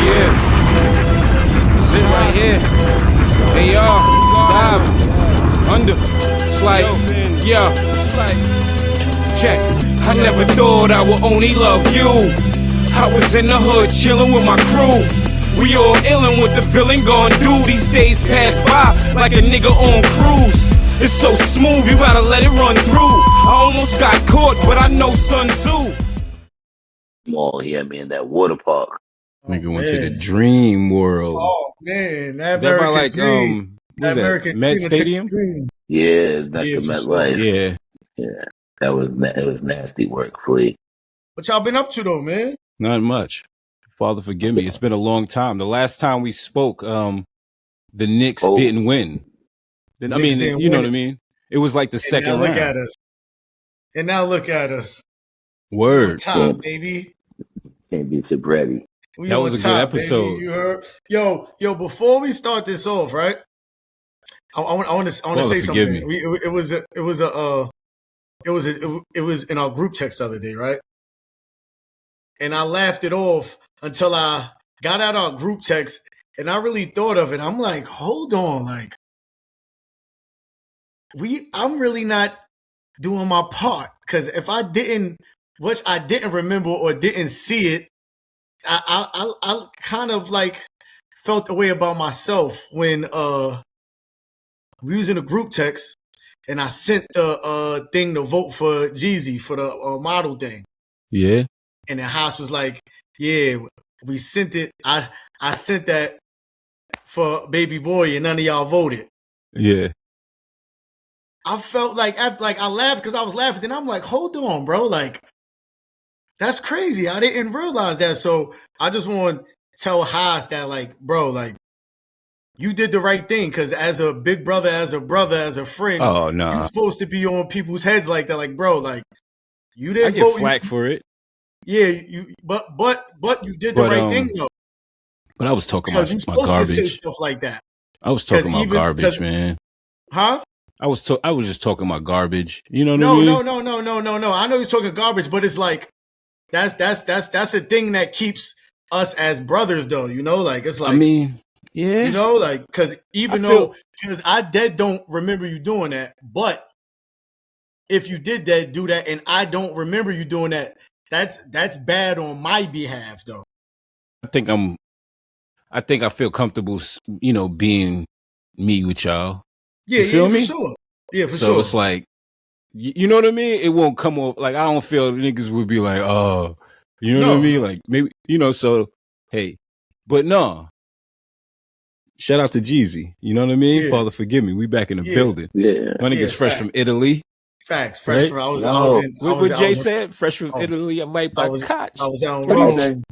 Yeah, sit right here. Hey y'all, dive under. It's like, yeah, it's like, check. I never thought I would only love you. I was in the hood chilling with my crew. We all illin' what the villain gon' do. These days pass by like a nigga on cruise. It's so smooth, you gotta let it run through. I almost got caught, but I know Sun Tzu. Mall, he had me in that water park. Nigga went to the dream world. Oh man, that Is that by American like dream. what was that? American Med dream, Stadium? dream. Yeah, that's Yeah, the for MetLife. Yeah, Yeah, it was nasty work, Flea. What y'all been up to though, man? not much. Father forgive me. It's been a long time. The last time we spoke, the Knicks didn't win. I mean, didn't you know win what I mean? It was like the second now look round. at us. And now look at us. We on Word. top, baby. Can't beat your Brady. We That on was a good top, episode. baby. You heard? Yo, before we start this off, right? I want to say forgive something. me. It was in our group text the other day, right? And I laughed it off until I got out our group text and I really thought of it. I'm like, hold on, like I'm really not doing my part, because if I didn't, which I didn't remember or didn't see it, I kind of like felt the way about myself when we was in a group text and I sent the thing to vote for Jeezy for the model thing. Yeah. And then Haas was like, yeah, we sent it. I sent that for Baby Boy and none of y'all voted. Yeah. I felt like I laughed because I was laughing. Then I'm like, hold on, bro. Like, that's crazy. I didn't realize that. So I just want to tell Haas that, like, bro, like, you did the right thing, because as a big brother, as a brother, as a friend, Oh no. you're supposed to be on people's heads like that. Like, bro, like, you didn't I get vote. flack for it. Yeah, but you did the right thing though. But I was talking Because about you're my supposed to say garbage. stuff like that. I was talking about garbage, 'cause- man. Huh? I was just talking about garbage. You know what I No, mean? no. I know he's talking garbage, but it's like that's a thing that keeps us as brothers, though. You know, like it's like, I mean, yeah. you know, like, because because I dead don't remember you doing that, but if you did that, do that, and I don't remember you doing that, that's bad on my behalf, though. I think I feel comfortable, you know, being me with y'all. Yeah, you feel me? for sure. Yeah, for so sure. It's like, you know what I mean? It won't come off like, I don't feel niggas would be like, oh, you know what I mean? Like, maybe, you know, so, hey, but no. Shout out to Jeezy. You know what I mean? Yeah. Father, forgive me. We back in the building. Yeah. My nigga's fresh from Italy. Facts. Fresh from, What Jay said? Fresh from Italy. I might buy Koch. I was out What on he said?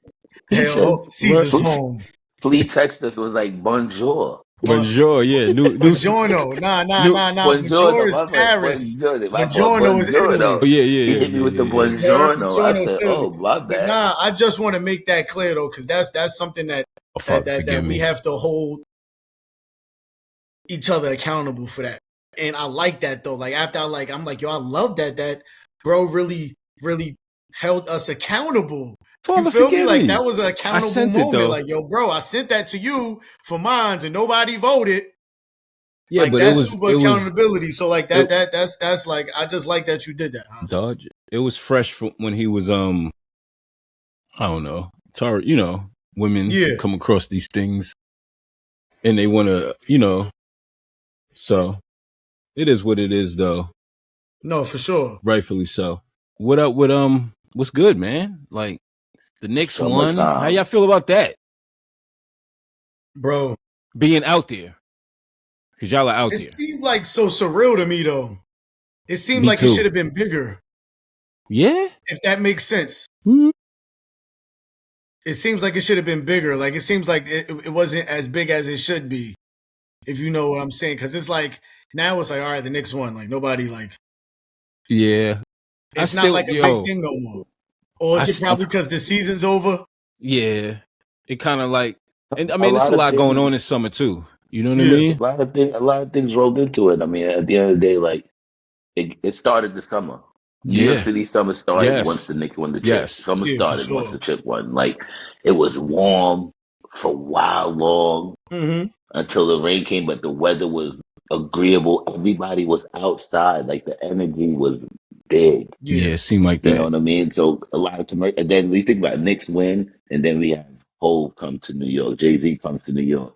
He said, Hell, Caesar's home. Flea Texas was like bonjour. Bonjour, yeah. Buongiorno. Nah. Bonjour is Paris. Buongiorno is Italy. Oh, yeah. He hit me with the buongiorno. I said, oh, my bad. But nah, I just want to make that clear, though, because that's something that we have to hold each other accountable for that. And I like that, though. Like, after I'm like, yo, I love that bro really, really held us accountable. Father, you feel me? forgive Like, me. that was an accountable moment. Like, yo, bro, I sent that to you for mines and nobody voted. Yeah, like, but that's it was super accountability. So like that's like, I just like that you did that. Dodge. It was fresh from when he was I don't know, you know, women come across these things and they want to, you know, so it is what it is, though. No, for sure. Rightfully so. What up with what's good, man? Like, the Knicks won. How y'all feel about that? Bro. Being out there. Because y'all are out there. It seemed like so surreal to me, though. It seemed like it should have been bigger. Yeah? If that makes sense. Mm-hmm. It seems like it should have been bigger. Like, it seems like it wasn't as big as it should be. If you know what I'm saying. Because it's like, now it's like, all right, the Knicks won. Like, nobody, like. Yeah. It's not like a big thing no more. Or is it probably because the season's over? Yeah. It kind of like, and I mean, there's a lot going on this summer, too. You know what I mean? A lot of things rolled into it. I mean, at the end of the day, like, it started the summer. New York City summer started once the Knicks won the chip. Summer started once the chip won. Like, it was warm, for a while long until the rain came, but the weather was agreeable. Everybody was outside. Like the energy was big. Yeah, it seemed like You know that. what I mean? So a lot of commercial. And then we think about Knicks win, and then we have Hove come to New York. Jay-Z comes to New York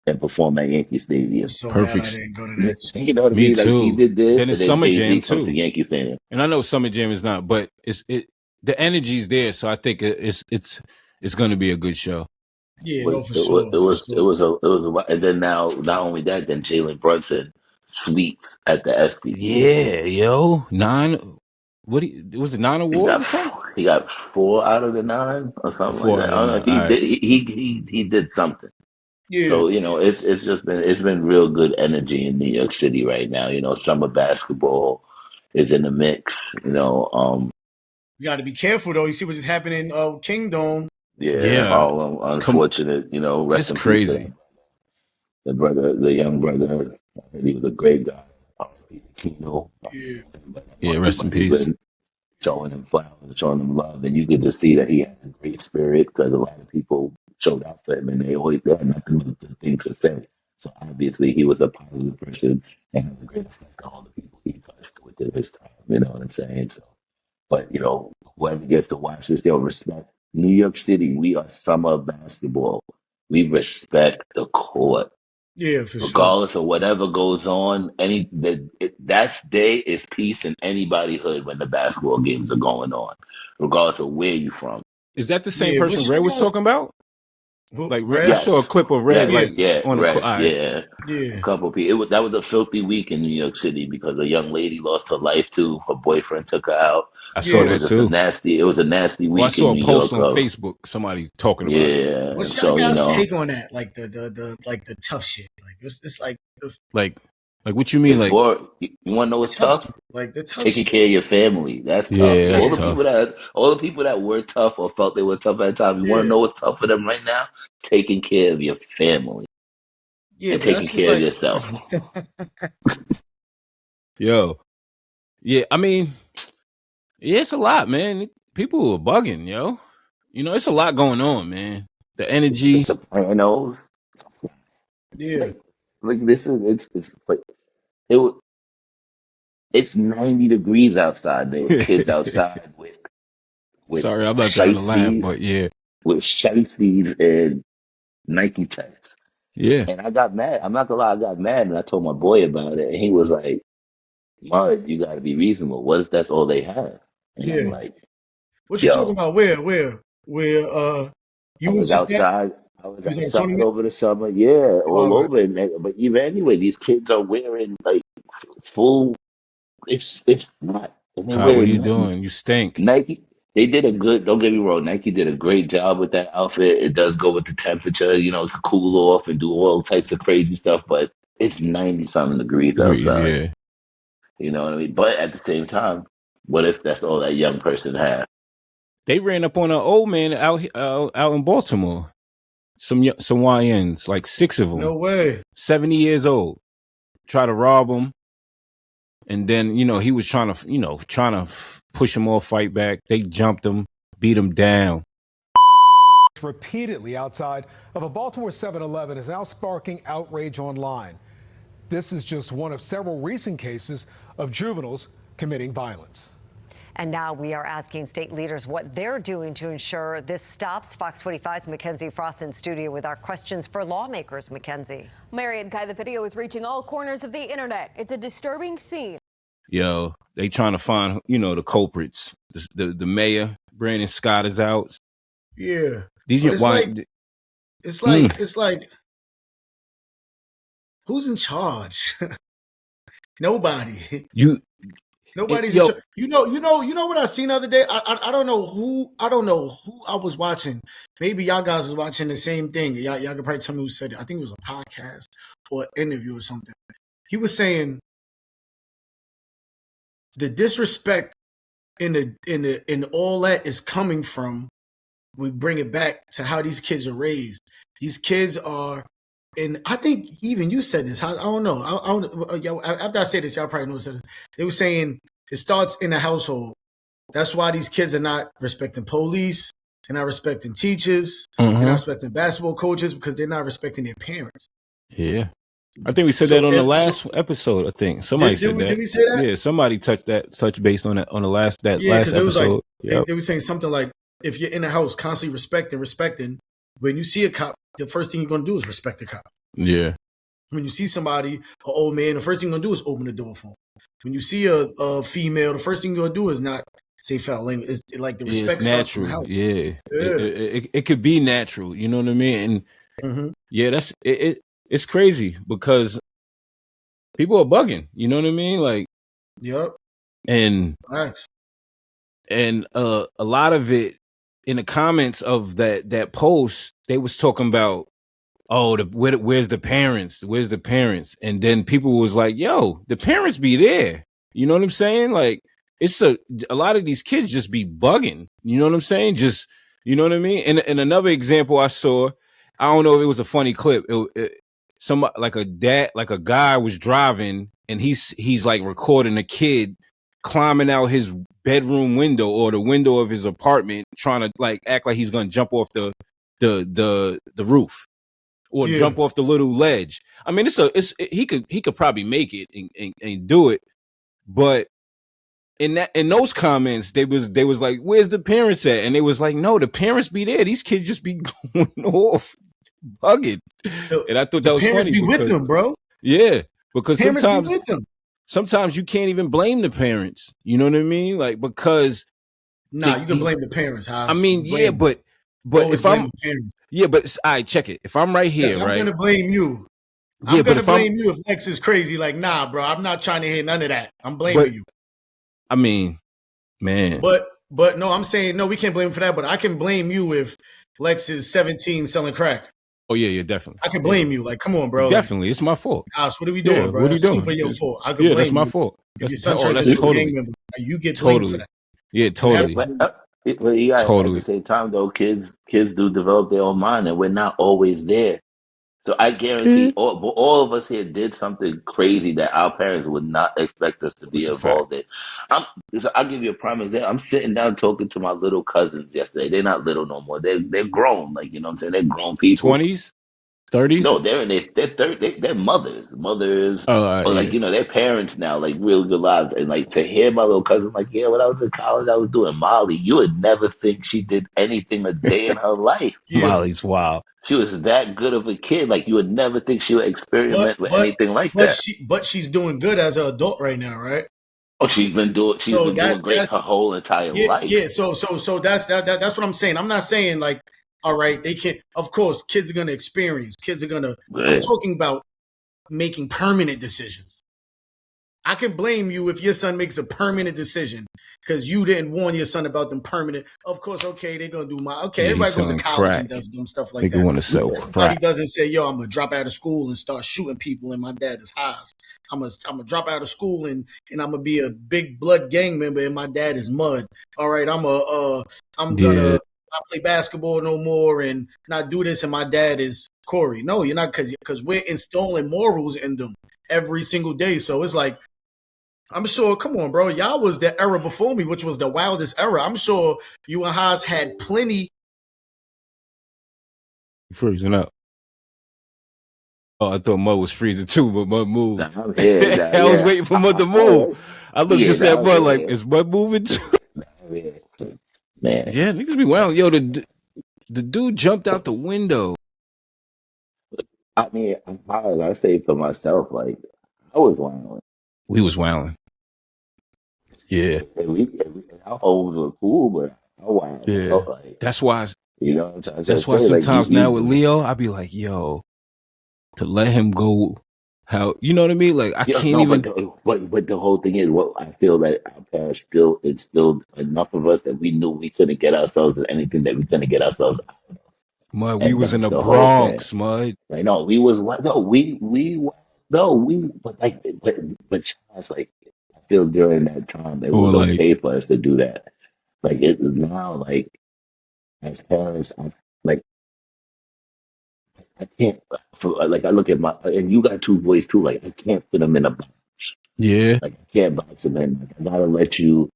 and perform at Yankee I'm Stadium. so mad I Perfect. didn't go to that. You know what I Me mean? Like he too. did this, Then and it's then Summer Jay-Z Jam comes to too. Yankee Stadium. And I know Summer Jam is not, but the energy's there, so I think it's going to be a good show. Yeah, no, Was for it was sure, it for was it sure. was a and then now not only that, then Jalen Brunson sweeps at the ESPYs. Yeah, yo, 9. Was it 9 awards or something? He got 4 out of the 9 or something like 4 that. out I of don't know. 9. He All right. did he did something. Yeah, So, it's been real good energy in New York City right now. Summer basketball is in the mix. you got to be careful though. You see what just happened in Kingdom. Yeah, Yeah, Harlem, come. unfortunate, rest It's in peace to crazy. that. The young brother, he was a great guy. Kino, Yeah, Yeah, rest in everybody's peace. been showing him flowers, showing him love, and you could just see that he had a great spirit because a lot of people showed out for him, and they had nothing but good things to say. So obviously, he was a positive person and had a great effect on all the people he touched within his time. You know what I'm saying? So, but whoever gets to watch this, respect New York City. We are summer basketball. We respect the court yeah, for sure. regardless of whatever goes on. That day is peace in anybody's hood when the basketball games are going on, regardless of where you from. Is that the same Yeah, person Red was talking about? Like I Red? saw a Yes, clip of Red yes, like Yeah, yeah, on the right, all right. yeah. A yeah, couple of people. That was a filthy week in New York City because a young lady lost her life too. Her boyfriend took her out. I saw So it yeah. that was just a too. nasty. It was a nasty Well, I week in saw a New post York. on Facebook. Somebody talking about it. Yeah. What's y'all So guys' take on that? Like the like the tough shit. Like it's like it's Like what you mean? it's Like boring. You want to know the what's tough tough? shit. Like the tough Taking shit. care of your family. That's tough. yeah, Yeah, that's tough. All the people that were tough or felt they were tough at the time, you want to yeah, know what's tough for them right now? Taking care of your family yeah. and But taking that's just care of like yourself. Yo, yeah. I mean, yeah, it's a lot, man. People are bugging, yo. It's a lot going on, man. The The energy. Sopranos. yeah, Like this is it's like it. It's 90 degrees outside. There were kids outside with Sorry, I'm not trying to laugh, shiesties, but yeah, and Nike Techs. yeah, And I got mad. I'm not gonna lie, I got mad and I told my boy about it, and he was like, "Mud, you got to be reasonable. What if that's all they have?" And I'm yeah. like, What you talking "Yo, about? Where I you was was just at? outside. I was You was at a outside tournament? over the summer. Yeah, All all right. over. But even anyway, these kids are wearing like full. It's hot, and they're Kyle, what are wearing you Nike. doing? You stink. Nike. They did a good. Don't get me wrong. Nike did a great job with that outfit. It does go with the temperature. To cool off and do all types of crazy stuff. But it's 90 something degrees Degrees, outside. yeah. You know what I mean? But at the same time, what if that's all that young person has? They ran up on an old man out in Baltimore. Some YNs, like 6 of them, No way. 70 years old, try to rob him, and then he was trying to push him off, fight back. They jumped him, beat him down. Repeatedly outside of a Baltimore 7-Eleven is now sparking outrage online. This is just one of several recent cases of juveniles committing violence. And now we are asking state leaders what they're doing to ensure this stops. Fox 45's Mackenzie Frost in studio with our questions for lawmakers. Mackenzie. Mary and Kai, the video is reaching all corners of the internet. It's a disturbing scene. Yo, they trying to find the culprits. The mayor Brandon Scott is out. Yeah. These But it's like who's in charge? Nobody. Nobody's in charge. You know what I seen the other day? I don't know who I was watching. Maybe y'all guys was watching the same thing. Y'all could probably tell me who said it. I think it was a podcast or an interview or something. He was saying the disrespect in all that is coming from, we bring it back to how these kids are raised. These kids are, and I think even you said this. I don't know. After I say this, y'all probably know this. They were saying it starts in the household. That's why these kids are not respecting police. They're not respecting teachers. They're not respecting basketball coaches because they're not respecting their parents. Yeah. I think we said So that on the if- last episode. I think somebody said that. Did we say that? Yeah, somebody touched base on that on the last Yeah, last because it was like episode. Yep. they were saying something like, if you're in the house constantly respecting, when you see a cop, the first thing you're gonna do is respect the cop. Yeah. When you see somebody, an old man, the first thing you're gonna do is open the door for him. When you see a female, the first thing you're gonna do is not say foul language. It's like the respect It's starts from natural. house. Yeah. Yeah. It could be natural. You know what I mean? And yeah, that's it. It's crazy because people are bugging. You know what I mean? Like, Yep. and Facts. a lot of it in the comments of that post, they was talking about, oh, where's the parents? Where's the parents? And then people was like, yo, the parents be there. You know what I'm saying? Like, it's a lot of these kids just be bugging. You know what I'm saying? Just, you know what I mean? And another example I saw, I don't know if it was a funny clip. Somebody like a guy was driving and he's like recording a kid climbing out his bedroom window or the window of his apartment, trying to like act like he's gonna jump off the roof or jump off the little ledge. I mean, he could probably make it and do it, but in those comments, they was like, "Where's the parents at?" And they was like, "No, the parents be there. These kids just be going off, bugging." And I thought that was parents funny. Be with them, bro. Yeah, because Parents be with them. sometimes you can't even blame the parents. You know what I mean? Like, because you can blame the parents. I mean, yeah, but if I'm but all right, check it. If I'm right here, I'm right, gonna blame you. Yeah, I'm gonna blame you if Lex is crazy. Like, nah, bro, I'm not trying to hear none of that. I'm blaming you. I mean, man. But no, I'm saying no, we can't blame him for that. But I can blame you if Lex is 17 selling crack. Oh yeah, definitely. I can blame you. Like, come on, bro. Definitely, it's my fault. Gosh, what are we doing, bro? What are you doing? Super your fault. I can blame that's my you. fault. If your son turns into a gang member, you get blamed for that. Yeah, totally. But you gotta, at the same time, though, kids do develop their own mind, and we're not always there. So I guarantee all of us here did something crazy that our parents would not expect us to be involved in. So I'll give you a prime example. I'm sitting down talking to my little cousins yesterday. They're not little no more. They're grown. Like, you know what I'm saying? They're grown people. 20s? 30s? No, they're in they're mothers. Or like, you know, they're parents now, like real good lives. And like to hear my little cousin like, yeah, when I was in college, I was doing Molly. You would never think she did anything a day in her life. Molly's wild. She was that good of a kid. Like, you would never think she would experiment with anything like that. But she's doing good as an adult right now, right? Oh, she's been doing great her whole entire life. Yeah, so that's what I'm saying. I'm not saying like, all right, they can't. Of course, kids are gonna experience. Kids are gonna. I'm talking about making permanent decisions. I can blame you if your son makes a permanent decision because you didn't warn your son about them permanent. Of course, okay, they're gonna do everybody goes to college and does dumb stuff like that. They want to sell Somebody doesn't say, yo, I'm gonna drop out of school and start shooting people in my dad's house. I'm gonna drop out of school and I'm gonna be a big blood gang member and my dad is mud. All right, I'm gonna not play basketball no more and not do this and my dad is Corey. No, you're not, because we're installing morals in them every single day. So it's like, I'm sure, come on, bro. Y'all was the era before me, which was the wildest era. I'm sure you and Haas had plenty. Freezing up. Oh, I thought Mud was freezing too, but Mud moved. I'm here, I was waiting for Mud to move. I looked just at Mud like, is Mud moving too? Man. Yeah, niggas be wild. Yo, the dude jumped out the window. I mean, I say for myself, like, I was wilding. We was wilding. Yeah. Our homes were cool, but I wild. Yeah. Like, that's why. You know what I'm trying to That's why sometimes now with Leo, I be like, yo, to let him go, how, you know what I mean? Like, I can't even. But the whole thing is, what I feel that our parents still instilled enough of us that we knew we couldn't get ourselves in anything that we couldn't get ourselves out of. Mud, we was in the Bronx, Mud. Like, no, we was but Chaz, like, I feel during that time it was okay for us to do that. Like, it is now, like, as parents, I can't. Like, I look at and you got two boys too. Like, I can't put them in a box. Yeah. Like, I can't box them in. Like, I gotta let you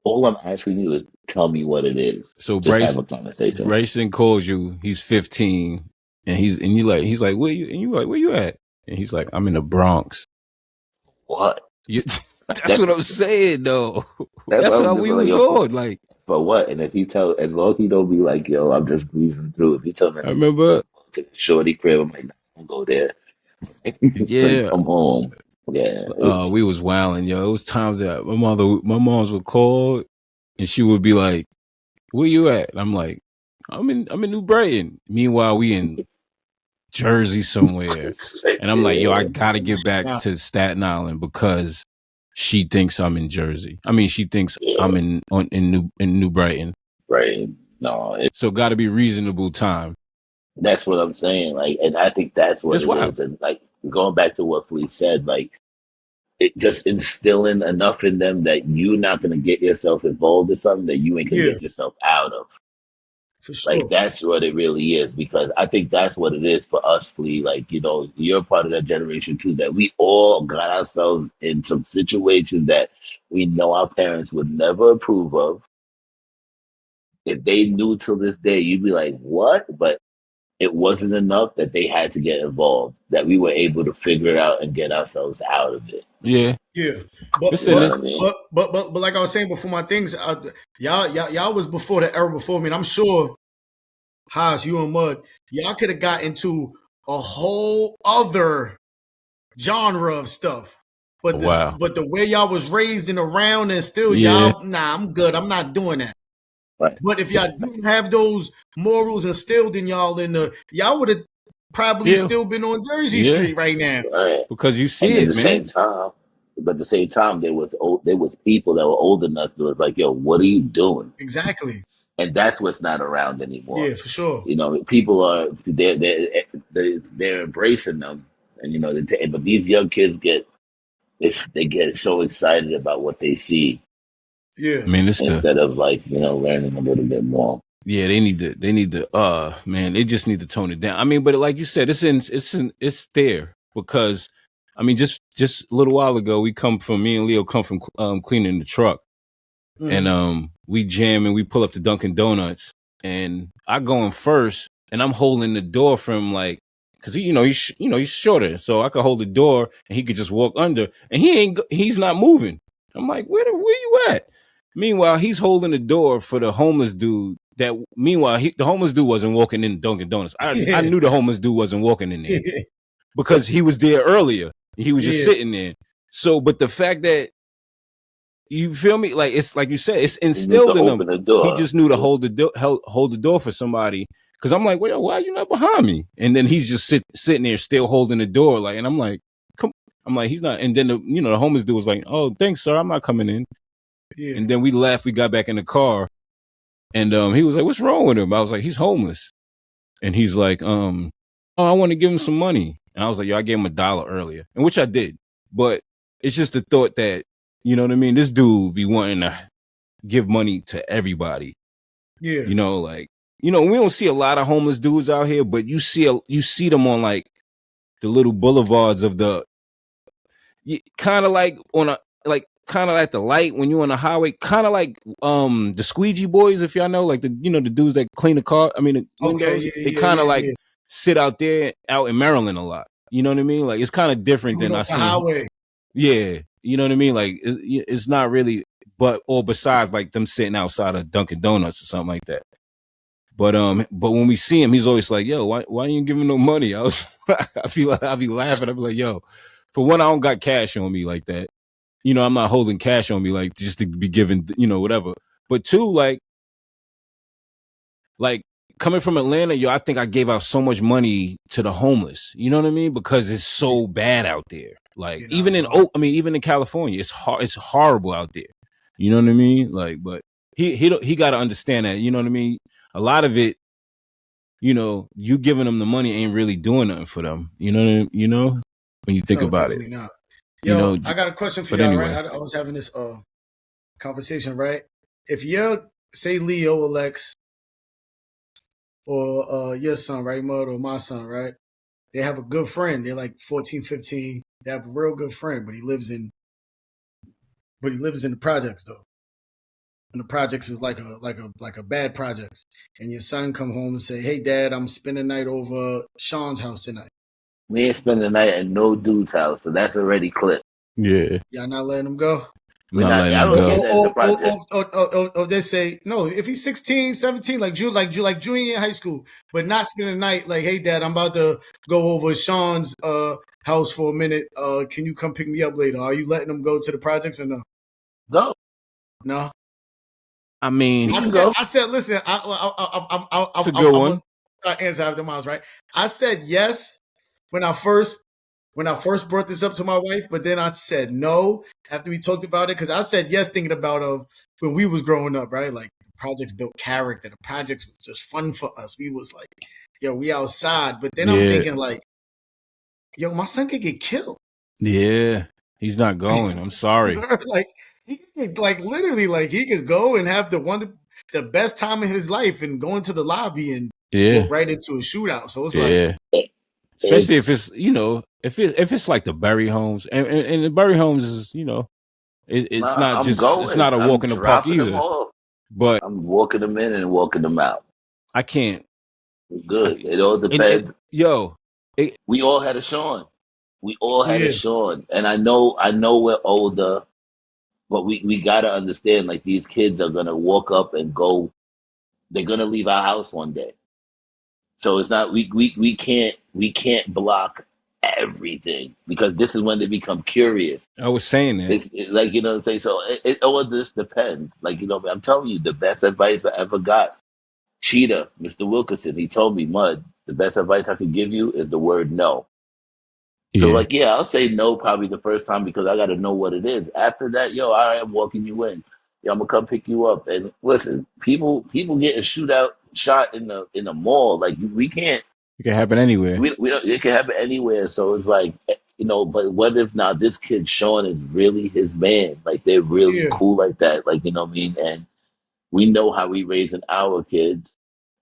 All I'm asking you is tell me what it is. So Just have a conversation. Bryson calls you. He's 15, and he's like, where you? And you like, where you at? And he's like, I'm in the Bronx. What? You, that's what I'm saying, though. That's That's what I'm how just we like, was yo, on. Like, for what? And if he tell, as long as he don't be like, yo, I'm just breezing through. If he tell me I remember, to the shorty crib, I'm like, nah, don't go there. Like, yeah, come home. Yeah, it's we was wilding, yo. It was times that my moms would call, and she would be like, "Where you at?" And I'm like, I'm in New Brighton." Meanwhile, we in Jersey somewhere, and I'm like, "Yo, I yeah, gotta get back Nah, to Staten Island because she thinks I'm in Jersey. I mean, she thinks yeah, I'm in New Brighton. right. No, So, got to be reasonable time. that's what I'm saying. Like, and I think that's what It's it wild. is. And like going back to what Flea said, like it just instilling enough in them that you're not gonna get yourself involved in something that you ain't gonna yeah, get yourself out of. for Like sure. that's what it really is, because I think that's what it is for us, Flea. Like, you know, you're part of that generation too, that we all got ourselves in some situations that we know our parents would never approve of. If they knew till this day, you'd be like, what? But it wasn't enough that they had to get involved, that we were able to figure it out and get ourselves out of it. Yeah, Yeah, but it's You in know what I but this. mean? but but like I was saying before, my things, y'all was before the era before me, and I'm sure Haas, you and Mud, y'all could have got into a whole other genre of stuff. Wow. But the way y'all was raised and around, and still Yeah. y'all, nah, I'm good. I'm not doing that. Right. But if y'all didn't have those morals instilled in y'all, y'all would have probably Yeah. still been on Jersey Yeah. Street right now. Right. Because you And see at it, the man. same time, but at the same time, there was people that were old enough that was like, "Yo, what are you doing?" Exactly. And that's what's not around anymore. Yeah, for sure. You know, people are they're embracing them, and you know, but these young kids they get so excited about what they see Yeah, I mean, it's the instead of like, you know, learning a little bit more. yeah. They need to. Man, they just need to tone it down. I mean, but like you said, it's there because I mean, just a little while ago, me and Leo come from cleaning the truck, and hmm we jam and we pull up to Dunkin' Donuts, and I go in first, and I'm holding the door for him, like, cause he's shorter, so I could hold the door and he could just walk under, and he's not moving. I'm like, where you at? Meanwhile, he's holding the door for the homeless dude. The homeless dude wasn't walking in Dunkin' Donuts. I yeah, knew the homeless dude wasn't walking in there yeah, because he was there earlier. He was just yeah, sitting there. So, but the fact that you feel me? Like it's like you said, it's You need to instilled in them. open the He door. just knew to hold the door for somebody. Cause I'm like, well, why are you not behind me? And then he's just sitting there still holding the door. Like, and I'm like, come. I'm like, he's not. And then the homeless dude was like, oh, thanks, sir. I'm not coming in. yeah, And then we left. We got back in the car, and he was like, what's wrong with him? I was like, he's homeless. And he's like, oh, I want to give him some money. And I was like, yo, I gave him $1 earlier, and which I did. But it's just the thought that, you know what I mean? This dude be wanting to give money to everybody. yeah. You know, like, we don't see a lot of homeless dudes out here, but you see them on like the little boulevards of kind of like on a like kind of like the light when you're on the highway, kind of like the squeegee boys, if y'all know, like the dudes that clean the car. I mean the Okay, windows. yeah, They yeah, kind of yeah, like yeah. sit out there out in Maryland a lot. You know what I mean? Like it's kind of different Coming than I off the seen. highway. Yeah, you know what I mean? Like it's not really, or besides like them sitting outside of Dunkin' Donuts or something like that. But when we see him, he's always like, "Yo, why you giving no money?" I feel like I'll be laughing. I'll be like, "Yo, for one, I don't got cash on me like that. I'm not holding cash on me like just to be given, whatever. But two, like coming from Atlanta, yo, I think I gave out so much money to the homeless. You know what I mean? Because it's Yeah, so bad out there. Like yeah, nah, it's hard. even in California, it's horrible out there. You know what I mean? Like, but he got to understand that. You know what I mean? A lot of it, you giving them the money ain't really doing nothing for them. When you think No, about it. definitely not. You know, Yo, I got a question for but y'all, right? anyway, I was having this conversation, right? If your say Leo or Lex or your son, right, Mud, or my son, right? They have a good friend. They're like 14, 15. They have a real good friend, but he lives in the projects though. and the projects is like a bad projects, and your son come home and say, "Hey, Dad, I'm spending the night over Sean's house tonight." We ain't spending the night at no dude's house, so that's already clipped. Yeah. Y'all not letting him go? I'm We're not not. letting I him don't go. hear that in the project. Or they say, no, if he's 16, 17, like junior year in high school, but not spending the night, like, "Hey, Dad, I'm about to go over Sean's house for a minute. Can you come pick me up later?" Are you letting him go to the projects or no? Go. No. I mean, You can go. I said, listen, it's a good I'm one. gonna answer after miles, right? I said yes when I first brought this up to my wife, but then I said no after we talked about it, because I said yes thinking about when we was growing up, right? Like, the projects built character. The projects was just fun for us. We was like, yo, we outside. But then I'm Yeah. thinking like, yo, my son could get killed. Yeah. He's not going. I'm sorry. Like, he could, like, literally, like, he could go and have the best time of his life and go into the lobby and Yeah. walk right into a shootout. So it's like, Yeah. Especially if it's, if it's like the Berry homes, and the Berry homes is, it's Nah, not I'm just, it's going. not a I'm walk in the park dropping them either. off. But I'm walking them in and walking them out. I can't. Good. It all depends. We all had a Sean. We all had a yeah, Sean. And I know we're older, but we gotta understand, like, these kids are gonna walk up and go, they're gonna leave our house one day. So it's not we can't block everything, because this is when they become curious. I was saying that. Like, you know what I'm saying? So it all this depends. Like, I'm telling you, the best advice I ever got, Cheetah, Mr. Wilkerson, he told me, Mud, the best advice I could give you is the word no. So, Yeah. like, yeah, I'll say no probably the first time, because I got to know what it is. After that, yo, all right, I'm walking you in. Yo, I'm gonna come pick you up. And listen, people getting shot in the mall. Like, we can't. It can happen anywhere. We don't, it can happen anywhere. So it's like, but what if now this kid Sean is really his man? Like, they're really yeah, cool like that. Like, you know what I mean? And we know how we raising our kids.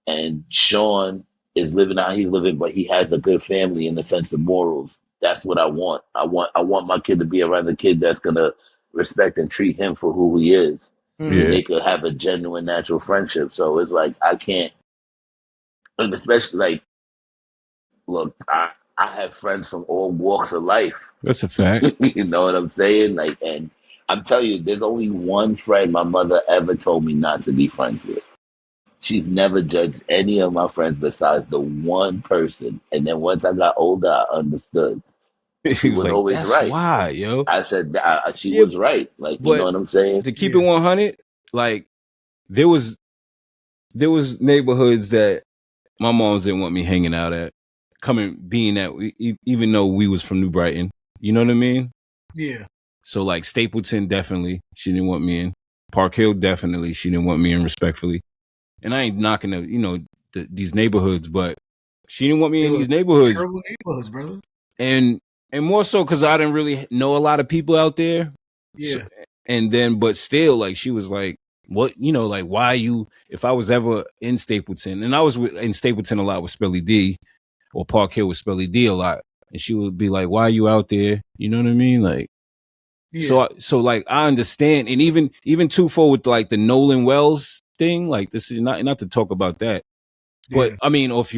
And Sean is living out. He's living, but he has a good family in the sense of morals. That's what I want. I want my kid to be around a kid that's gonna respect and treat him for who he is, and Yeah. they could have a genuine, natural friendship. So it's like, I can't, and especially, like, look, I have friends from all walks of life. That's a fact. You know what I'm saying? Like, and I'm telling you, there's only one friend my mother ever told me not to be friends with. She's never judged any of my friends besides the one person. And then once I got older, I understood. She He was was like, always that's right. why, yo. I said she Yeah, was right. Like, you know but what I'm saying? to keep it 100, like, there was neighborhoods that my moms didn't want me hanging out at, being at, even though we was from New Brighton. You know what I mean? yeah, So, like, Stapleton, definitely, she didn't want me in. Park Hill, definitely, she didn't want me in, respectfully. And I ain't knocking these neighborhoods, but she didn't want me in these neighborhoods. terrible neighborhoods, brother. And more so because I didn't really know a lot of people out there. Yeah, But still, like, she was like, what, like, why you, if I was ever in Stapleton, and I was in Stapleton a lot with Spelly D, or Park Hill with Spelly D a lot, and she would be like, why are you out there? You know what I mean? Like, yeah, so like, I understand. And even twofold with, like, the Nolan Wells thing, like, this is not to talk about that, but yeah, I mean, or if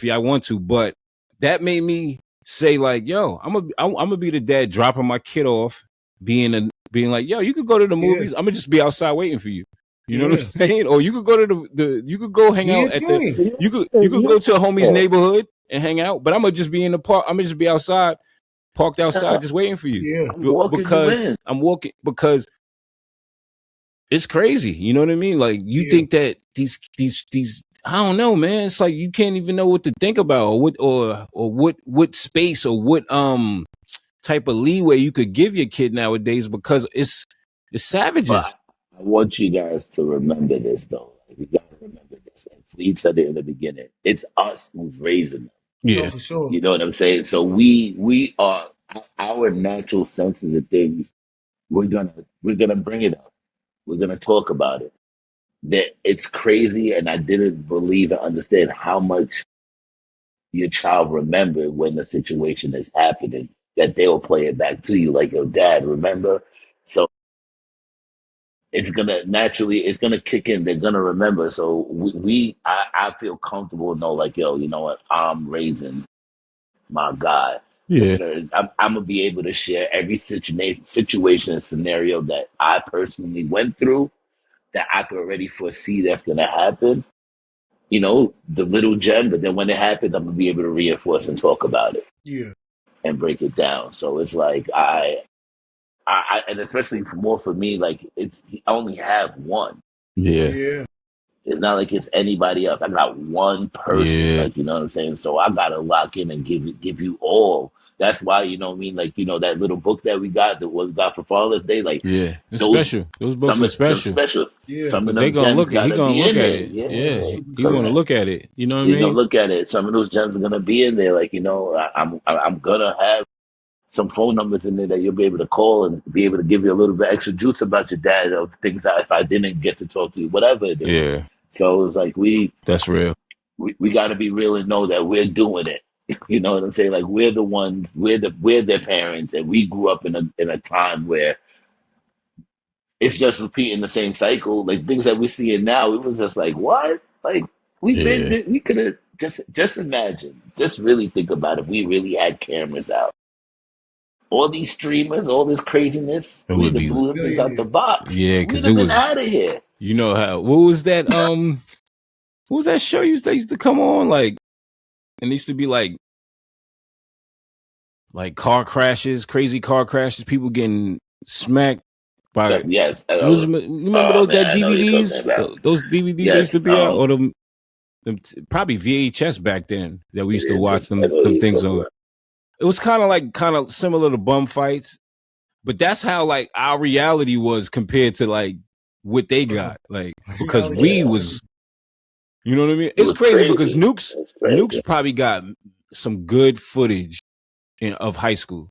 I want to, but that made me say, like, yo, I'm gonna be the dad dropping my kid off, being like, yo, you could go to the movies. I'm gonna just be outside waiting for you. You know what I'm saying? Or you could go to you could go hang out at you could go to a homie's neighborhood and hang out, but I'm gonna just be in the park. I'm gonna just be outside, parked outside, just waiting for you. Yeah, I'm walking you in. I'm walking because it's crazy. You know what I mean? Like, you think that these I don't know, man. It's like you can't even know what to think about, or what space, or what type of leeway you could give your kid nowadays, because it's savages. But I want you guys to remember this, though. You got to remember this. And Fleet said it in the beginning. It's us who's raising them. Yeah, no, for sure. You know what I'm saying? So we are, our natural senses of things. We're gonna bring it up. We're gonna talk about it. That it's crazy, and I didn't believe and understand how much your child remembered when the situation is happening. That they'll play it back to you, like, your dad, remember? So it's gonna kick in. They're gonna remember. So I feel comfortable. Know like, yo, you know what? I'm raising my guy. Yeah. I'm gonna be able to share every situation and scenario that I personally went through that I could already foresee that's gonna happen. You know, the little gem, but then when it happens, I'm gonna be able to reinforce and talk about it Yeah. and break it down. So it's like and especially more for me, like I only have one. Yeah. Yeah. It's not like it's anybody else. I got one person, Yeah. like, you know what I'm saying? So I gotta lock in and give you all. That's why, you know what I mean? Like, you know, that little book that we got, that was got for Father's Day, like Yeah. It's those special. Those books some are of them special. special. Yeah. Some of Cause they them gonna gems look at he gotta gonna be look in at there. it. Yeah. Yeah. He gonna look at it. You know what I You're gonna mean? look at it. Some of those gems are gonna be in there. Like, you know, I'm gonna have some phone numbers in there that you'll be able to call and be able to give you a little bit extra juice about your dad, of things that if I didn't get to talk to you, whatever it is. Yeah. So it's like That's real. we got to be real and know that we're doing it. You know what I'm saying? Like, we're the ones, we're their parents, and we grew up in a time where it's just repeating the same cycle. Like, things that we're seeing now, it was just like, what? Like, Yeah. we could have just imagine, just really think about if we really had cameras out. All these streamers, all this craziness, It we'd would have be blew them things out the box. yeah, We'd cause it have been was out of here. you know how what was that what was that show that used to come on like and it used to be like car crashes, crazy car crashes, people getting smacked by Yes. you remember Oh those man, that I know what you're talking DVDs? about. Those DVDs that used to Yes. be out or them probably VHS back then that we used to watch I know what them you're things talking on. about. It was kind of similar to bum fights, but that's how like our reality was compared to like what they got. Like because we was, you know what I mean? It It's was crazy because crazy. It's crazy. Nukes probably got some good footage of high school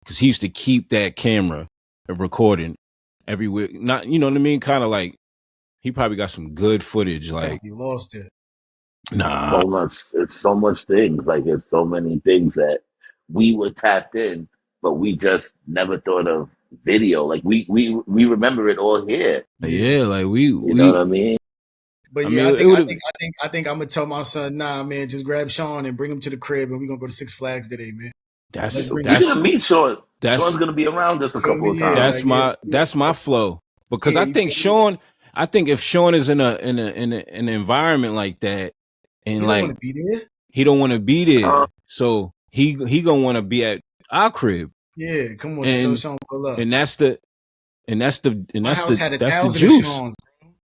because he used to keep that camera of recording everywhere. Not, you know what I mean? Kind of like he probably got some good footage. Like, You lost it. nah, It's so much things. Like, it's so many things that we were tapped in, but we just never thought of video. Like, we remember it all here. yeah, like You know what I mean? But I yeah, mean, I think I'm gonna tell my son, nah, man, just grab Sean and bring him to the crib, and we're gonna go to Six Flags today, man. that's We're gonna meet Sean. Sean's gonna be around us a Feel couple me? of Yeah, times. that's my flow because Yeah, I you think feel me? I think if Sean is in an environment like that and You don't like want to be there. he don't want to be there, so he gonna want to be at our crib. Yeah, come on, just tell Sean pull up. And that's the My house had that's the 1,000 juice. of Sean,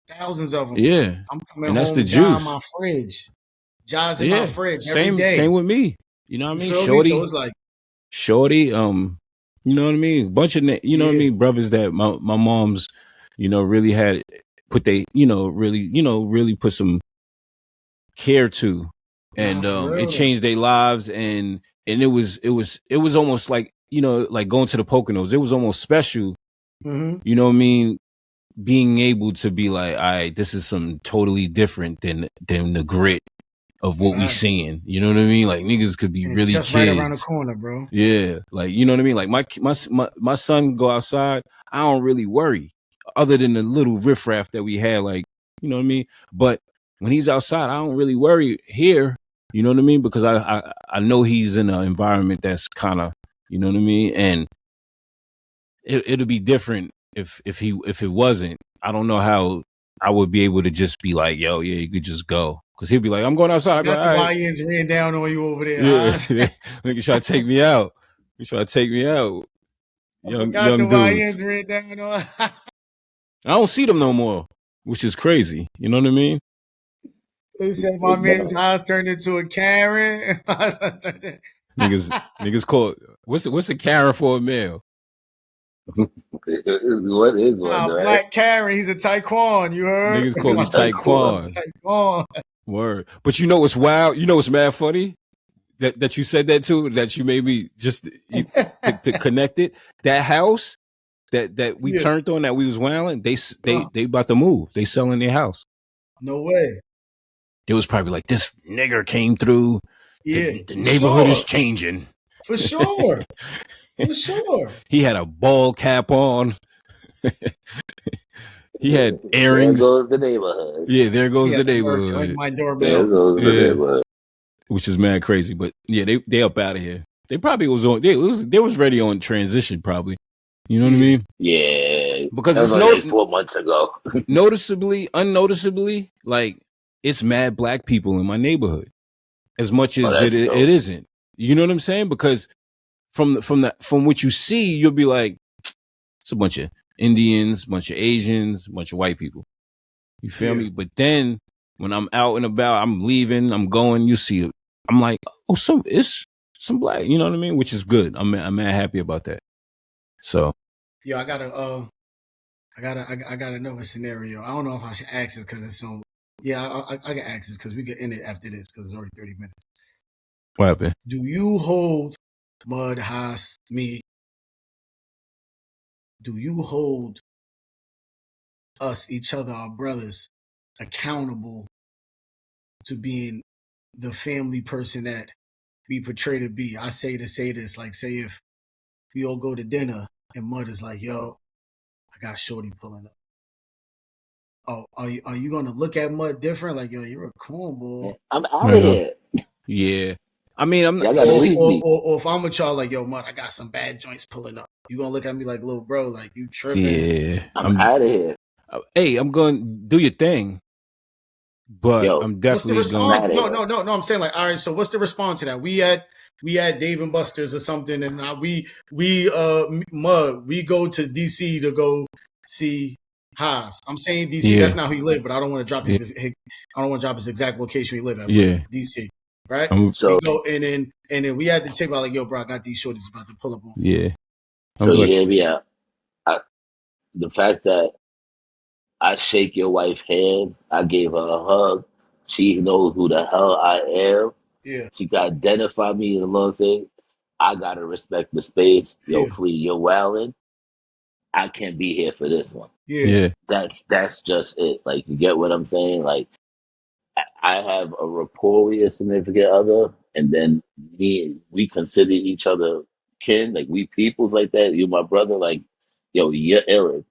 thousands of them. Yeah, I'm coming and that's home, the John juice. my fridge, John's in my fridge every same day. same with me. You know what I mean? Feel me? Shorty, So it's like, Shorty, you know what I mean? Bunch of you know what I mean? Brothers that my mom's, you know, really had put really put some care to, and it changed their lives, and it was almost like, you know, like going to the Poconos. It was almost special. You know what I mean? Being able to be like, all right, this is something totally different than the grit of what we seeing. You know what I mean? Like, niggas could be and really just kids. right around the corner, bro. Yeah, like, you know what I mean? Like my son go outside, I don't really worry, other than the little riffraff that we had, like, you know what I mean? But when he's outside, I don't really worry here. You know what I mean? Because I know he's in an environment that's kind of, you know what I mean? And it'll be different if it wasn't. I don't know how I would be able to just be like, yo, yeah, you could just go. Because he'll be like, I'm going outside. Got like, the right. YNs ran down on you over there. Yeah. Huh? Nigga try to take me out. You try to take me out. Young the dudes. YNs ran down on I don't see them no more, which is crazy. You know what I mean? They said my man's house turned into a Karen. niggas call what's a Karen for a male? What is one, right? Black Karen, he's a Taekwon, you heard? Niggas call me Taekwon. Word. But you know what's wild? You know what's mad funny? That you said that too, that you made me just to connect it. That house that we turned on, that we was wailing, they about to move. They selling their house. No way. It was probably like, this nigger came through. The neighborhood is changing. For sure. For sure. He had a ball cap on. He had There earrings. goes the neighborhood. Yeah, there goes Yeah, the join neighborhood. my There doorbell. goes the Yeah, neighborhood. which is mad crazy. But yeah, they up out of here. They probably was on. They was ready on transition probably. You know what I Yeah, mean? Yeah, Because that was it's only like 4 months ago. unnoticeably, like it's mad black people in my neighborhood. As much Oh, as that's it dope. isn't. You know what I'm saying? Because from what you see, you'll be like, it's a bunch of Indians, a bunch of Asians, a bunch of white people. You feel yeah, me? But then when I'm out and about, I'm leaving, I'm going, you see it. I'm like, oh, it's some black, you know what I mean? Which is good. I'm mad happy about that. So yeah. I gotta know a scenario. I don't know if I should ask this because it's so. Yeah, I can ask this because we get in it after this because it's already 30 minutes. what happened? Do you hold Mud, Haas, me? Do you hold us, each other, our brothers, accountable to being the family person that we portray to be? I say this, like say if we all go to dinner and Mud is like, yo, I got Shorty pulling up. Oh, are you gonna look at Mud different? Like, yo, you're a cornball. I'm out of Yeah. here. Yeah. I mean, I'm not. Y'all gotta leave me. Or if I'm with y'all, like, yo, Mud, I got some bad joints pulling up. You gonna look at me like, little bro, like you tripping? Yeah. I'm out of here. Hey, I'm going to do your thing, but Yo, I'm What's the definitely I'm going. response? out of No, here. no, no, no. I'm saying like, all right. So what's the response to that? We had Dave and Buster's or something, and Mud, we go to DC to go see Haas. I'm saying DC. Yeah. That's not who he live, but I don't want to drop Yeah. I don't want to drop his exact location he live at. Yeah. DC. Right? I'm, We So, go and then we had the table like, yo, bro, I got these shorties about to pull up on. yeah. so I'm you like, hear me out. The fact that I shake your wife's hand, I gave her a hug. She knows who the hell I am. Yeah, She can identify me in the long thing. I gotta respect the space. Yo, yeah, Flea, you're wildin'. I can't be here for this one. yeah, yeah. That's just it. Like, you get what I'm saying? Like, I have a rapport with a significant other, and then we consider each other kin, like we peoples like that. You my brother, like, yo, you're ill.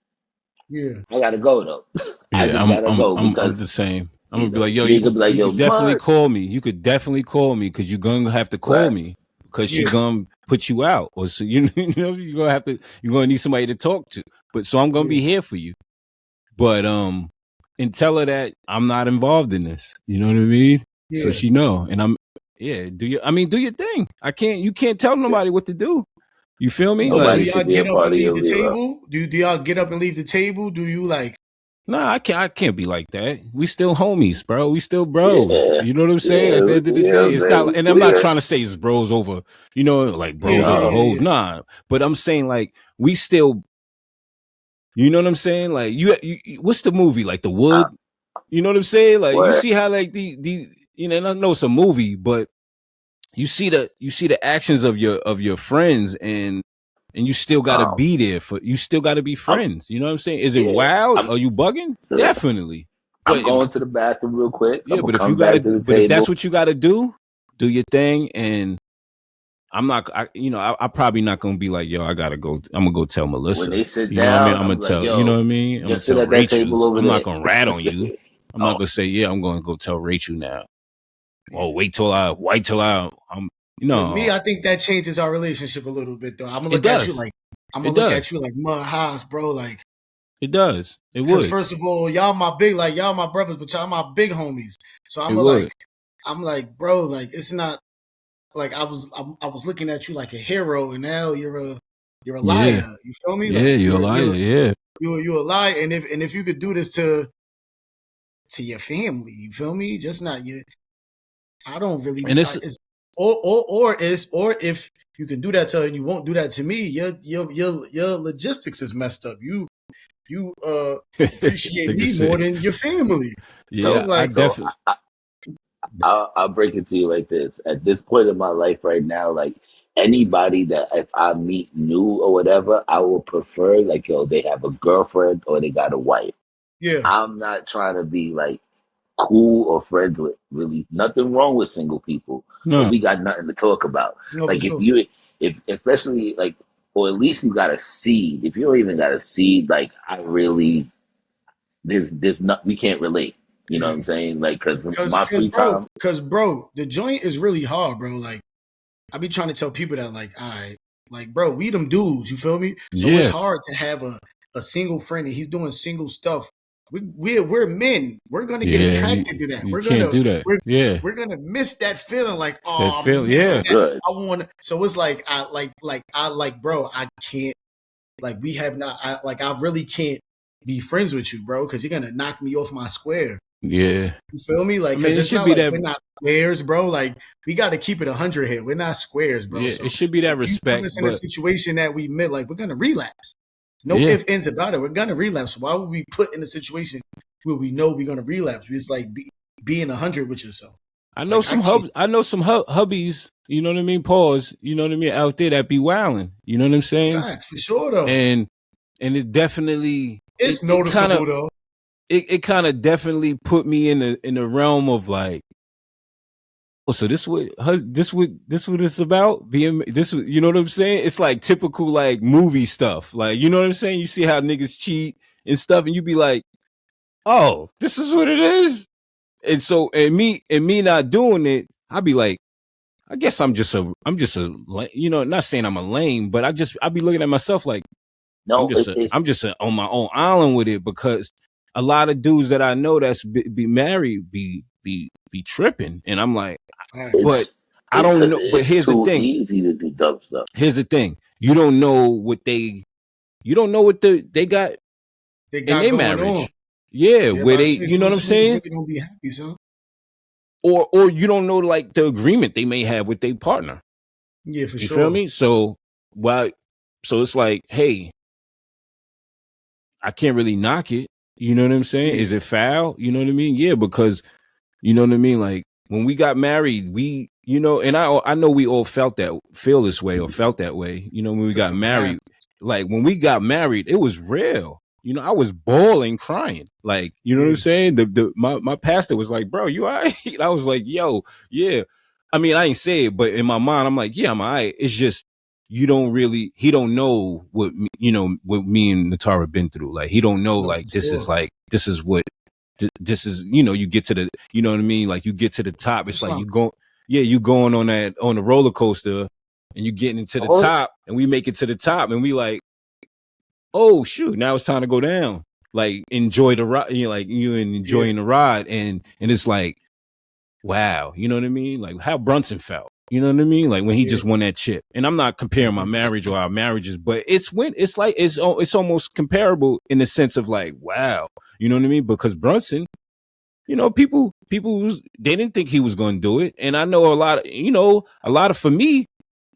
yeah, I gotta go though. I Yeah, just gotta go I'm because the same. I'm you gonna be know like, yo, you could be like, you yo, could definitely Mud, call me. You could definitely call me because you're gonna have to call right? me because she yeah, gonna put you out, or so you know you're gonna need somebody to talk to. But so I'm gonna yeah, be here for you. But and tell her that I'm not involved in this. You know what I mean? So yeah. she know, and I'm do your thing. You can't tell nobody what to do. You feel me? But do Nobody Like, y'all should be a get up part and of leave your the zero. table? Do y'all get up and leave the table? Do you like? nah, I can't be like that. We still homies, bro. We still bros. Yeah, You know what I'm saying? yeah, At the end of the yeah. day, I'm it's saying not, we and I'm not clear. trying to say it's bros over, like Yeah, bros yeah, over No, yeah, hoes. yeah, Nah, but I'm saying like we still, you know what I'm saying? Like what's the movie? Like The uh, Wood? You know what I'm saying? Like you where? see how like the and I know it's a movie, but you see the actions of your friends and you still got to Um, be there you still got to be I'm friends. You know what I'm saying? Is it yeah. wild? I'm Are you bugging? Definitely. I'm But if going to the bathroom real quick. I'm yeah, gonna but if you come got to, back to the but if that's table what you got to do your thing. And I'm not, I probably not gonna be like, yo, I gotta go. I'm gonna go tell when Melissa. they sit You know what I mean? down. I'm gonna I'm like, tell. You know what yo, I mean? I'm gonna just sit tell at that Rachel. table over I'm not there. gonna rat on you. I'm not Oh, gonna say, yeah, I'm gonna go tell Rachel now. Oh, yeah. wait till I'm. With me, No, I think that changes our relationship a little bit, though. it does. I'm It gonna look at does. you like Mud House, bro. Like, It does. It because would. first of all, y'all my brothers, but y'all my big homies. So It would. I'm like, bro, like it's not like I was looking at you like a hero, and now you're a Yeah. liar. You feel me? Yeah. Like You're a liar. Yeah. you're a liar. And if you could do this to your family, you feel me? Just not your. I don't really. And it's It's or if you can do that to her and you won't do that to me, your logistics is messed up. You appreciate nigga me said, more than your family. So yeah, it's so I like, so definitely. I'll break it to you like this. At this point in my life right now, like anybody that if I meet new or whatever, I will prefer like, yo, they have a girlfriend or they got a wife. yeah, I'm not trying to be like cool or friends with really nothing wrong with single people, but No. we got nothing to talk about. no, for Like sure. if especially like or at least you got a seed. If you don't even got a seed, like I really, there's not, we can't relate. You know what I'm saying? Like, cause my free time. Bro, the joint is really hard, bro. Like, I be trying to tell people that, like, all right, like, bro, we them dudes, you feel me? So it's Yeah. hard to have a single friend and he's doing single stuff. We're men. We're gonna get attracted to that. You can't do that. We're gonna miss that feeling, like, That oh, feeling, So good. I want. So it's like bro, I can't. Like, we have not. I really can't be friends with you, bro, because you're gonna knock me off my square. Yeah. You feel me? Like, I mean, it it's should not be like that. we're not squares, bro. Like, we got to keep it 100 here. We're not squares, bro. Yeah, So it should be that if you put respect. us in a But situation that we met, like, we're gonna relapse. No Yeah. ifs, ands about it. We're gonna relapse. Why would we put in a situation where we know we're gonna relapse? It's like being 100 with yourself. I know Like, some hubbies, you know what I mean? Pause, you know what I mean? Out there that be wilding, you know what I'm saying? Facts, for sure, though. And it definitely It's noticeable, though. It kind of definitely put me in the realm of like, oh, so this what it's about? Being this, you know what I'm saying? It's like typical like movie stuff, like, you know what I'm saying? You see how niggas cheat and stuff, and you be like, oh, this is what it is. And so, and me not doing it, I'd be like, I guess I'm just a, you know, not saying I'm a lame, but I'd be looking at myself like, No, I'm just on my own island with it, because a lot of dudes that I know that's be married be tripping, and I'm like, but I don't know. But here's the thing. It's too easy to do dumb stuff. Here's the thing. You don't know what they got in their marriage. On. Yeah, where they, you know what I'm saying? Really don't be happy, son. Or you don't know like the agreement they may have with their partner. Yeah, for you sure. You feel me? So it's like, hey, I can't really knock it. You know what I'm saying? Yeah. Is it foul? You know what I mean? Yeah, because you know what I mean? Like when we got married, we, you know, and I know we all felt that way. You know, when we got married, like when we got married, it was real. You know, I was bawling, crying. Like, you know what I'm saying? My pastor was like, bro, you all right? I was like, yo, yeah. I mean, I ain't say it, but in my mind, I'm like, yeah, I'm all right. It's just, he don't know what, what me and Natara been through. Like, he don't know, like, this is you know, you get to the, you know what I mean? Like, you get to the top. It's like, you going on the roller coaster, and you getting into the top, and we make it to the top, and we like, oh shoot, now it's time to go down. Like, enjoy the ride, you know, like you enjoying the ride, and it's like, wow, you know what I mean? Like how Brunson felt, you know what I mean? Like when he just won that chip. And I'm not comparing my marriage or our marriages, but it's almost comparable in the sense of like, wow, you know what I mean? Because Brunson, you know, people they didn't think he was going to do it, and I know a lot of for me.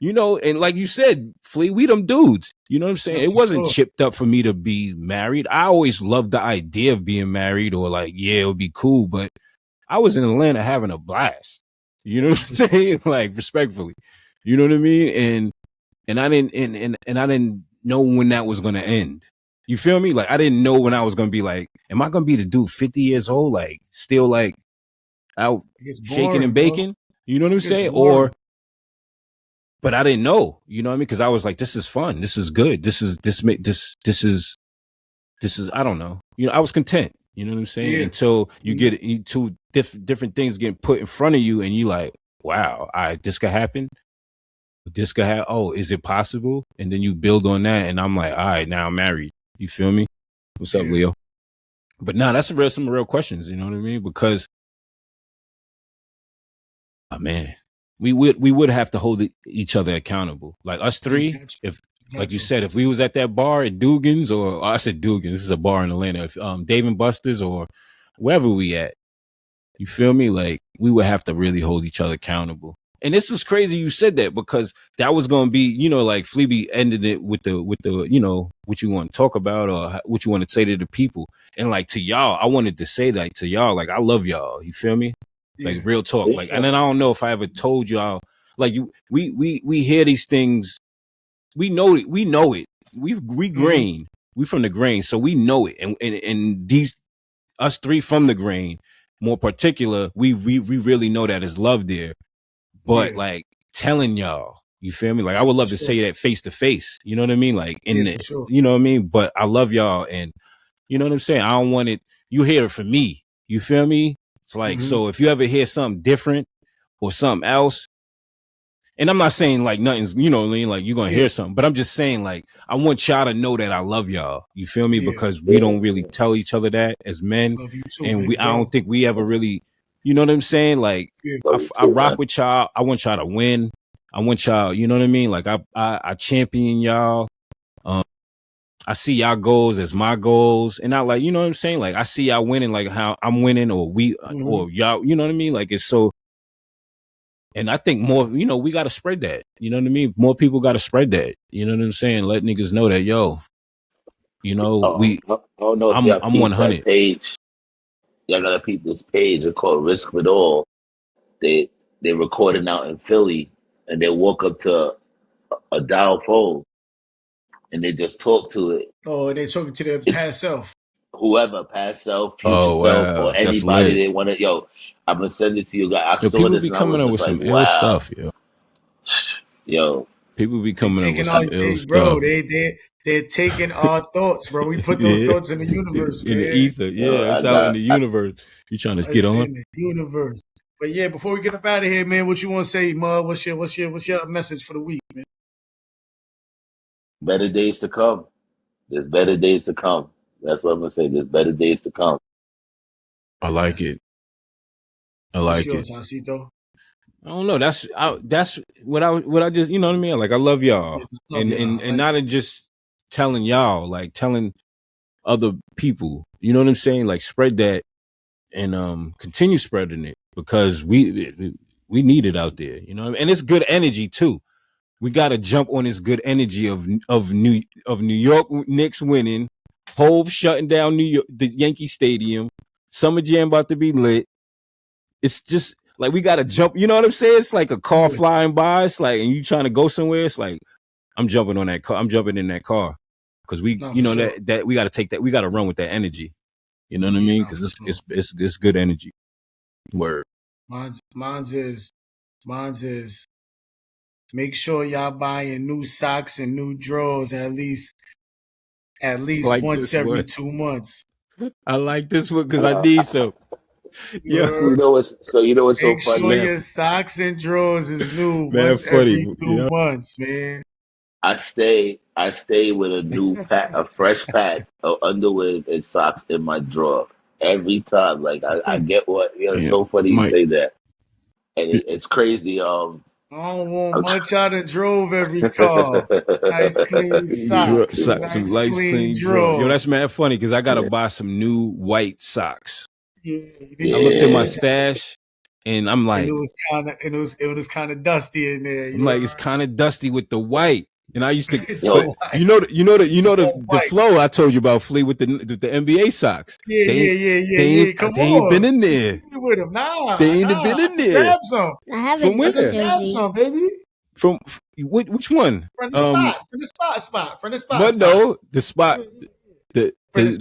You know, and like you said, Flea, we them dudes. You know what I'm saying? It wasn't chipped up for me to be married. I always loved the idea of being married, or like, yeah, it would be cool. But I was in Atlanta having a blast. You know what I'm saying? Like, respectfully. You know what I mean? And I didn't know when that was gonna end. You feel me? Like, I didn't know when I was gonna be like, am I gonna be the dude 50 years old, like still like out shaking and baking? You know what I'm saying? But I didn't know, you know what I mean? Because I was like, this is fun. This is good. This is, I don't know. You know, I was content. You know what I'm saying? Yeah. Until you get two different things getting put in front of you, and you like, wow, this could happen. This could happen. Oh, is it possible? And then you build on that, and I'm like, all right, now I'm married. You feel me? What's up, Leo? But that's some real questions. You know what I mean? Because, oh man. We would have to hold each other accountable. Like us three, like you said, if we was at that bar at Dugan's, or I said Dugan's, this is a bar in Atlanta, if Dave and Buster's or wherever we at, you feel me? Like we would have to really hold each other accountable. And this is crazy you said that, because that was going to be, you know, like Fleeby ended it with the, you know, what you want to talk about or what you want to say to the people. And like to y'all, I wanted to say like to y'all, like I love y'all. You feel me? Like real talk. Like, and then I don't know if I ever told y'all, like we hear these things. We know it. We grain. We from the grain. So we know it. And these, us three from the grain, more particular, we really know that is love there. But like telling y'all, You feel me? Like I would love to Sure. say that face to face. You know what I mean? Like in Yeah, the, for sure. you know what I mean? But I love y'all, and you know what I'm saying? I don't want it. You hear it from me. You feel me? It's like, so if you ever hear something different or something else, and I'm not saying like nothing's, you know what I mean? Like you're going to hear something, but I'm just saying like, I want y'all to know that I love y'all. You feel me? Yeah. Because we don't really tell each other that as men. Love you too, And big I bro. don't think we ever really, you know what I'm saying? Like Yeah. I rock with y'all. I want y'all to win. I want y'all, you know what I mean? Like I champion y'all. I see y'all goals as my goals, and I like, you know what I'm saying? Like I see y'all winning, like how I'm winning, or we, or y'all, you know what I mean? Like it's so, and I think more, you know, we got to spread that. You know what I mean? More people got to spread that. You know what I'm saying? Let niggas know that, yo, you know, I don't know if y'all I'm peep that 100. page. Y'all gotta peep this page. It's called Risk It All. They recording out in Philly, and they walk up to a dial phone, and they just talk to it. Oh, they're talking to their past self. Whoever, past self, future Oh self, or wow, that's anybody lit. they want to. Yo, I'm gonna send it to you guys. I Yo, saw people this be and I coming was up just with like, some ill wow, stuff, yo. yo, People be They coming up with taking some our, ill bro. stuff. They're taking our thoughts, bro. We put those Yeah, thoughts in the universe, in the man. ether. yo, Yeah, it's out in the universe. You trying to get It's on? in the universe. But yeah, before we get up out of here, man, what you want to say, Mud? What's your message for the week, man? better days to come. There's better days to come. That's what I'm gonna say. There's better days to come. I like it. I What's like it. yours, Hasito? I don't know. That's what I just, you know what I mean? Like I love y'all. Yeah, I love And y'all. and not just telling y'all, like telling other people. You know what I'm saying? Like spread that and continue spreading it because we need it out there, you know what I mean? And it's good energy too. We got to jump on this good energy of New York Knicks winning, Hove shutting down New York the Yankee Stadium, Summer Jam about to be lit. It's just like we gotta jump. You know what I'm saying? It's like a car flying by. It's like, and you trying to go somewhere. It's like I'm jumping on that car. I'm jumping in that car because we, No, you for know, sure. that we got to take that. We got to run with that energy. You know what I Yeah, mean? no, Because for sure. it's good energy. Word. Mine's is make sure y'all buying new socks and new drawers at least I like once this every one. 2 months. I like this one because I need some. You Yeah, heard? You know what's so Make funny? sure your socks and drawers is new man, once funny. every two Yeah. months, man. I stay with a fresh pack of underwear and socks in my drawer every time. Like I get what, you know, it's Yeah, so funny you Mike. say that, and it's crazy. I don't want I'm much. I done drove every car. Some nice clean socks. Some Some nice lights clean clean draw. Yo, that's drawers. mad funny because I gotta buy some new white socks. Yeah, I looked at my yeah, stash and I'm and like, it was kind of dusty in there. You it's heard? kind of dusty with the white. And I used to, It's but yo, all white. It's all the white. flow I told you about, Flea, with the NBA socks. Yeah. Come They ain't been on. in You there. see me with them. They Nah. ain't been I in just there. grabbed some. I have a From Knicks I just where? grabbed jersey. some, baby. From which one? From the spot. From the spot. From the spot. But Spot. no, the spot. The, From the the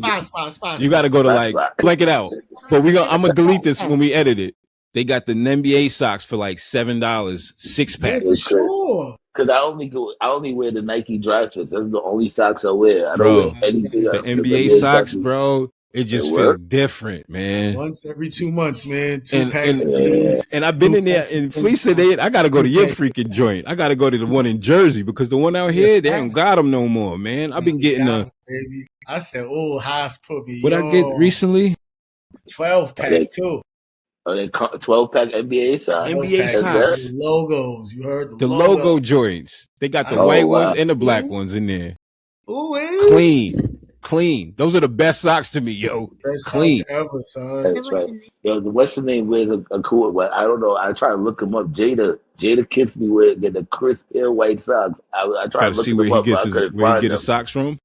you got spot. to go to that's like right. blank it out. But I'm gonna delete this Spot. when we edit it. They got the NBA socks for like $7, 6 pack, Yeah, for sure. Cause I only wear the Nike dry fits. That's the only socks I wear. I don't wear bro. anything The else. Cause NBA NBA socks, socks, bro. It it just feel work. different, man. Once every 2 months, man. Two And packs and of Yeah, tees, and I've been two in there. packs of And Flea things, said, I got to go to two your packs of freaking joint. I got to go to the one in Jersey because the one out yeah, here, they don't fat. got them no more, man. I've Nah, been we getting got them, baby. I said, oh, Haas put me what I get on. recently. 12 are pack they too. 12 pack NBA socks? 12 NBA pack That's with that. the socks, logos. You heard the the logo. logo joints. They got I the said, Oh white ones wow. and the black ooh, ones in there. ooh, Clean. Those are the best socks to me, yo. best socks Clean. ever, son. That's right. Yo, the what's the name wears a cool one. I don't know. I try to look him up. Jada Kiss me with get the crisp pale white socks. I tried Got to see looking him up, but I couldn't where he find get his them. socks from.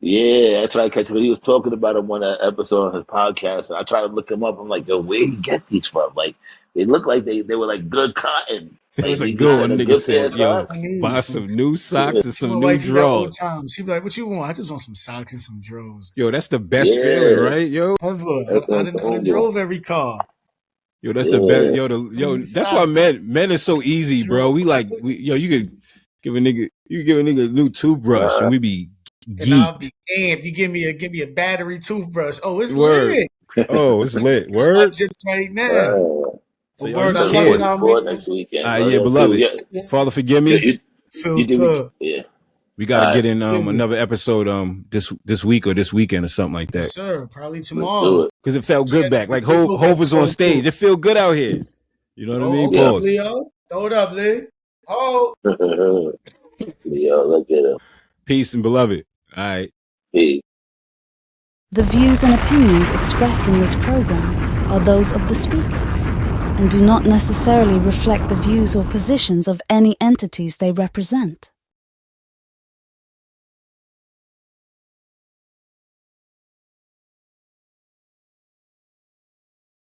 Yeah, I tried to catch him. He was talking about him on an episode of his podcast, and I tried to look him up. I'm like, yo, where he get these from? Like, they look like they were like good cotton. Like That's a he good said, one. a Nigga good pair said, of yo, socks. buy Some, some new socks and she some my new wife do that all the drawers. time. She be like, what you want? I just want some socks and some drawers. Yo, that's the best feeling, Yeah, right, yo? Ever. that's what I I'm done talking about. drove every car. Yo, that's the best. Yeah, Yo, Some new that's why socks. men are so easy, bro. Drawers. You could Give a nigga, you give a nigga a new toothbrush, and we be And I'll geeked. be amped. You give me a battery toothbrush. Oh, it's Word. lit. Oh, it's lit. It's my Word. chips right now. So A y'all word, I So love care. it, I 44 mean. next weekend, Ah, bro. yeah, beloved. Yeah. Father, forgive You, me. you, Feels do good. yeah. We got to All get right, in another episode this week or this weekend or something like Yes, that. sir. Probably let's tomorrow. do it. Because it felt Set good up back. the Like Good Hove was on episode stage. too. It feel good out here. You know what I Oh, mean? okay, Yeah. Pause. Leo. Throw it up, Lee. Oh. Leo, look at him. Peace and beloved. All right. Peace. The views and opinions expressed in this program are those of the speakers and do not necessarily reflect the views or positions of any entities they represent.